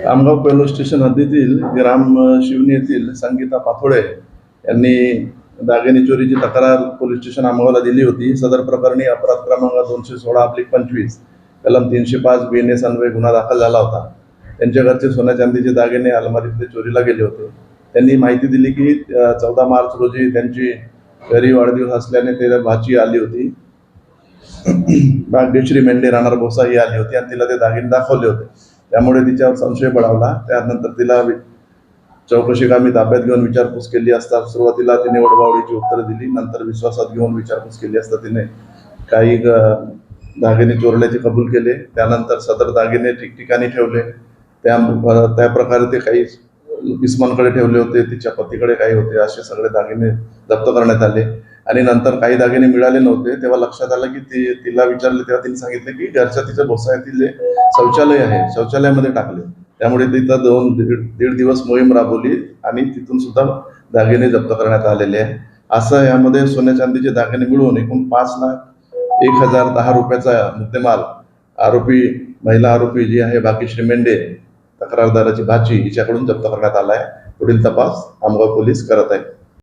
Amgaon police station हद्दीतील ग्राम शिवनी येथील संगीता पाथोडे यांनी दागिने चोरीची तक्रार पोलीस स्टेशन आमगावला दिली होती. सदर प्रकरणी अपराध क्रमांक 216/25 कलम 305 BNS अन्वये गुन्हा दाखल झाला होता. त्यांच्या घरचे सोन्या चांदीचे दागिने अलमारीतले चोरीला गेले होते. त्यांनी माहिती दिली की 14 मार्च रोजी त्यांची घरी वाढदिवस असल्याने ते भाची आली होती. भाग्यश्री मेंढे राहणार भोसा ही आली होती आणि तिला ते दागिने दाखवले होते. त्यामुळे तिच्यावर संशय बळावला. त्यानंतर तिला चौकशी कामी ताब्यात घेऊन विचारपूस केली असता सुरुवातीला तिने वडबावडीची उत्तरं दिली. नंतर विश्वासात घेऊन विचारपूस केली असता तिने काही दागिने चोरल्याचे कबूल केले. त्यानंतर सदर दागिने ठिकठिकाणी ठेवले. त्या प्रकारे ते काही इस्मानकडे ठेवले होते, तिच्या पतीकडे काही होते, असे सगळे दागिने जप्त करण्यात आले. आणि नंतर काही दागिने मिळाले नव्हते. तेव्हा लक्षात आलं की तिला विचारले तेव्हा तिने सांगितलं की घरच्या तिच्या भोसा येथील शौचालय आहे, शौचालयामध्ये टाकले. त्यामुळे तिथं दीड दिवस मोहीम राबवली आणि तिथून सुद्धा दागिने जप्त करण्यात आलेले आहे. असं यामध्ये सोन्या चांदीचे दागिने मिळून एकूण 5,01,010 रुपयाचा मुद्देमाल महिला आरोपी जी आहे भाग्यश्री मेंढे, तक्रारदाराची भाची, हिच्याकडून जप्त करण्यात आला आहे. पुढील तपास आमगाव पोलीस करत आहेत.